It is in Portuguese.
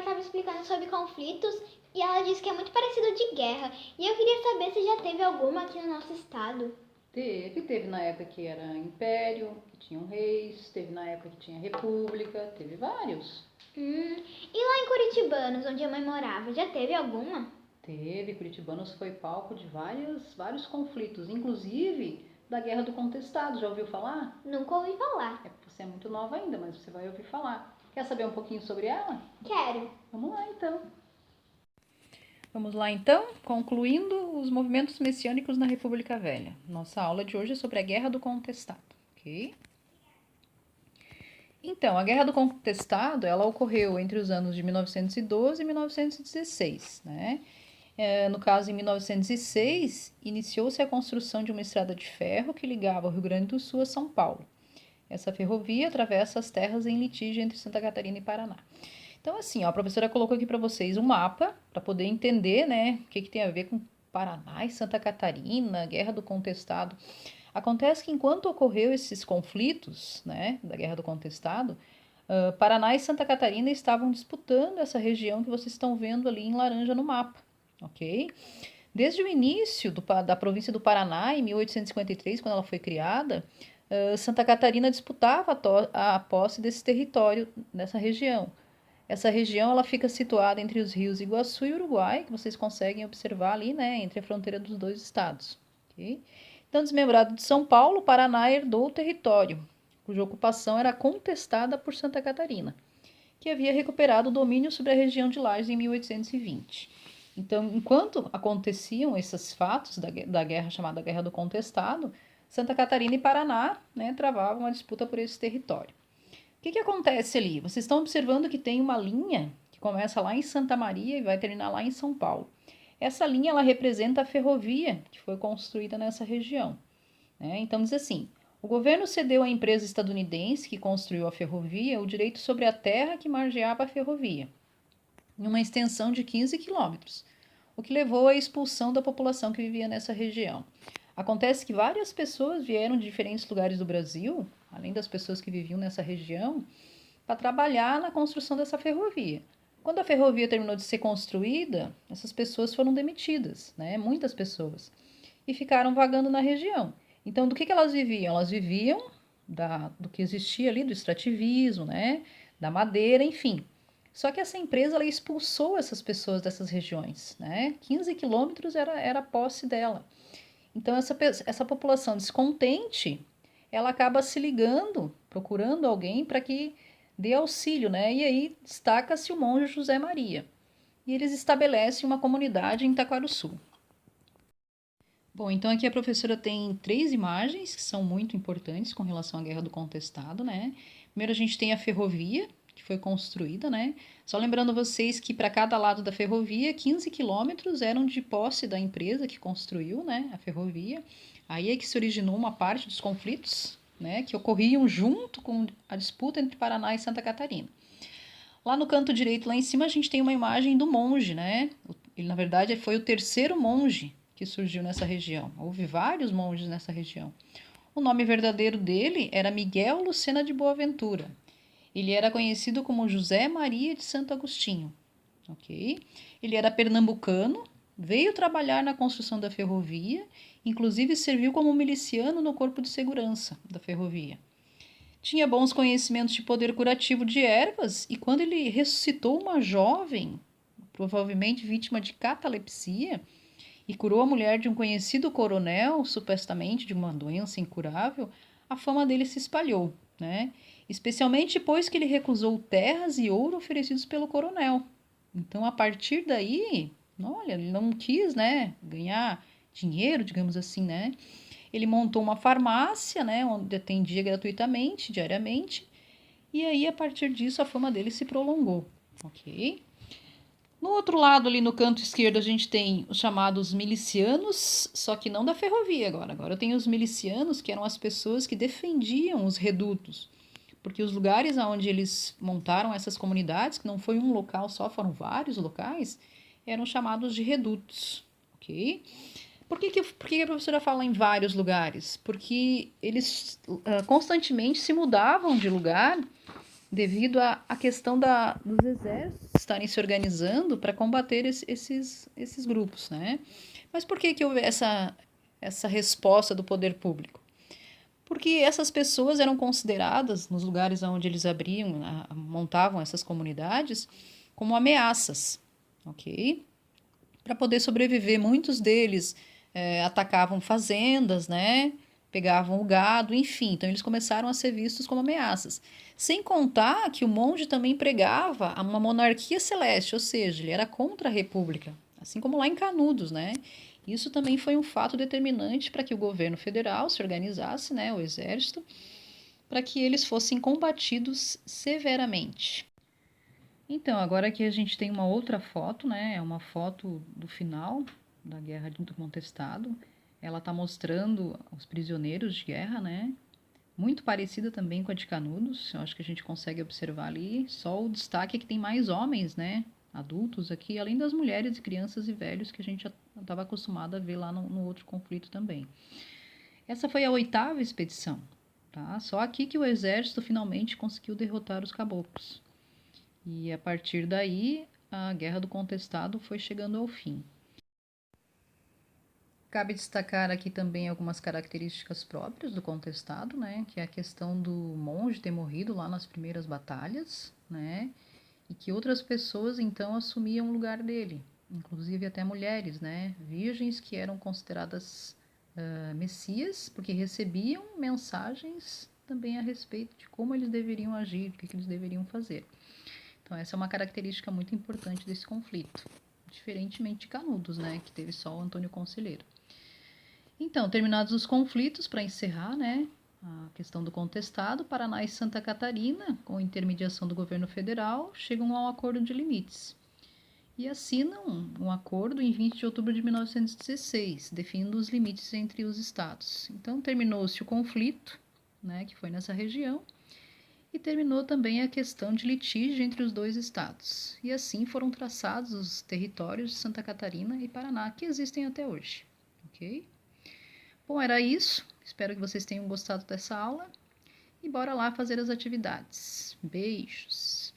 estava explicando sobre conflitos e ela disse que é muito parecido de guerra. E eu queria saber se já teve alguma aqui no nosso estado. Teve na época que era império, que tinham reis, teve na época que tinha república, teve vários. E lá em Curitibanos, onde a mãe morava, já teve alguma? Teve, Curitibanos foi palco de vários conflitos, inclusive da Guerra do Contestado, já ouviu falar? Nunca ouvi falar. É porque você é muito nova ainda, mas você vai ouvir falar. Quer saber um pouquinho sobre ela? Quero. Vamos lá então. Vamos lá então, concluindo os movimentos messiânicos na República Velha. Nossa aula de hoje é sobre a Guerra do Contestado, ok? Então, a Guerra do Contestado, ela ocorreu entre os anos de 1912 e 1916, né? No caso, em 1906, iniciou-se a construção de uma estrada de ferro que ligava o Rio Grande do Sul a São Paulo. Essa ferrovia atravessa as terras em litígio entre Santa Catarina e Paraná. Então, assim, ó, a professora colocou aqui para vocês um mapa para poder entender, né, o que tem a ver com Paraná e Santa Catarina, Guerra do Contestado. Acontece que enquanto ocorreu esses conflitos, né, da Guerra do Contestado, Paraná e Santa Catarina estavam disputando essa região que vocês estão vendo ali em laranja no mapa, ok? Desde o início da província do Paraná, em 1853, quando ela foi criada, Santa Catarina disputava a posse desse território nessa região. Essa região ela fica situada entre os rios Iguaçu e Uruguai, que vocês conseguem observar ali, né, entre a fronteira dos dois estados. Okay? Então, desmembrado de São Paulo, Paraná herdou o território, cuja ocupação era contestada por Santa Catarina, que havia recuperado o domínio sobre a região de Lages em 1820. Então, enquanto aconteciam esses fatos da guerra chamada Guerra do Contestado, Santa Catarina e Paraná, né, travavam a disputa por esse território. O que acontece ali? Vocês estão observando que tem uma linha que começa lá em Santa Maria e vai terminar lá em São Paulo. Essa linha ela representa a ferrovia que foi construída nessa região, né? Então diz assim: o governo cedeu à empresa estadunidense que construiu a ferrovia o direito sobre a terra que margeava a ferrovia, em uma extensão de 15 quilômetros, o que levou à expulsão da população que vivia nessa região. Acontece que várias pessoas vieram de diferentes lugares do Brasil, além das pessoas que viviam nessa região, para trabalhar na construção dessa ferrovia. Quando a ferrovia terminou de ser construída, essas pessoas foram demitidas, né? Muitas pessoas, e ficaram vagando na região. Então, do que elas viviam? Elas viviam do que existia ali, do extrativismo, né? Da madeira, enfim. Só que essa empresa ela expulsou essas pessoas dessas regiões, né? 15 quilômetros era a posse dela. Então, essa população descontente, ela acaba se ligando, procurando alguém para que dê auxílio, né? E aí destaca-se o monge José Maria. E eles estabelecem uma comunidade em Taquarussu. Bom, então aqui a professora tem 3 imagens que são muito importantes com relação à Guerra do Contestado, né? Primeiro a gente tem a ferrovia, que foi construída, né? Só lembrando vocês que para cada lado da ferrovia, 15 quilômetros eram de posse da empresa que construiu, né, a ferrovia. Aí é que se originou uma parte dos conflitos, né, que ocorriam junto com a disputa entre Paraná e Santa Catarina. Lá no canto direito, lá em cima, a gente tem uma imagem do monge, né? Ele, na verdade, foi o terceiro monge que surgiu nessa região. Houve vários monges nessa região. O nome verdadeiro dele era Miguel Lucena de Boaventura. Ele era conhecido como José Maria de Santo Agostinho, ok? Ele era pernambucano, veio trabalhar na construção da ferrovia, inclusive serviu como miliciano no corpo de segurança da ferrovia. Tinha bons conhecimentos de poder curativo de ervas e quando ele ressuscitou uma jovem, provavelmente vítima de catalepsia, e curou a mulher de um conhecido coronel, supostamente de uma doença incurável, a fama dele se espalhou, né? Especialmente depois que ele recusou terras e ouro oferecidos pelo coronel. Então, a partir daí, olha, ele não quis, né, ganhar dinheiro, digamos assim, né? Ele montou uma farmácia, né, onde atendia gratuitamente, diariamente, e aí, a partir disso, a fama dele se prolongou, ok? No outro lado, ali no canto esquerdo, a gente tem os chamados milicianos, só que não da ferrovia agora. Agora tem os milicianos, que eram as pessoas que defendiam os redutos. Porque os lugares onde eles montaram essas comunidades, que não foi um local só, foram vários locais, eram chamados de redutos, ok? Por que a professora fala em vários lugares? Porque eles constantemente se mudavam de lugar devido à questão dos exércitos estarem se organizando para combater esses grupos, né? Mas por que houve essa resposta do poder público? Porque essas pessoas eram consideradas, nos lugares onde eles abriam, montavam essas comunidades, como ameaças, ok? Para poder sobreviver, muitos deles atacavam fazendas, né? Pegavam o gado, enfim. Então, eles começaram a ser vistos como ameaças. Sem contar que o monge também pregava uma monarquia celeste, ou seja, ele era contra a república, assim como lá em Canudos, né? Isso também foi um fato determinante para que o governo federal se organizasse, né, o exército, para que eles fossem combatidos severamente. Então, agora aqui a gente tem uma outra foto, né? É uma foto do final da Guerra do Contestado. Ela está mostrando os prisioneiros de guerra, né? Muito parecida também com a de Canudos. Eu acho que a gente consegue observar ali. Só o destaque é que tem mais homens, né? Adultos aqui, além das mulheres, crianças e velhos que a gente já estava acostumado a ver lá no outro conflito também. Essa foi a 8ª expedição, tá? Só aqui que o exército finalmente conseguiu derrotar os caboclos. E a partir daí, a Guerra do Contestado foi chegando ao fim. Cabe destacar aqui também algumas características próprias do contestado, né? Que é a questão do monge ter morrido lá nas primeiras batalhas, né? E que outras pessoas então assumiam o lugar dele, inclusive até mulheres, né? Virgens que eram consideradas messias, porque recebiam mensagens também a respeito de como eles deveriam agir, o que eles deveriam fazer. Então, essa é uma característica muito importante desse conflito, diferentemente de Canudos, né, que teve só o Antônio Conselheiro. Então, terminados os conflitos, para encerrar, né, a questão do contestado, Paraná e Santa Catarina, com intermediação do governo federal, chegam ao acordo de limites e assinam um acordo em 20 de outubro de 1916, definindo os limites entre os estados. Então, terminou-se o conflito, né, que foi nessa região, e terminou também a questão de litígio entre os dois estados. E assim foram traçados os territórios de Santa Catarina e Paraná, que existem até hoje. Ok? Bom, era isso. Espero que vocês tenham gostado dessa aula. E bora lá fazer as atividades. Beijos!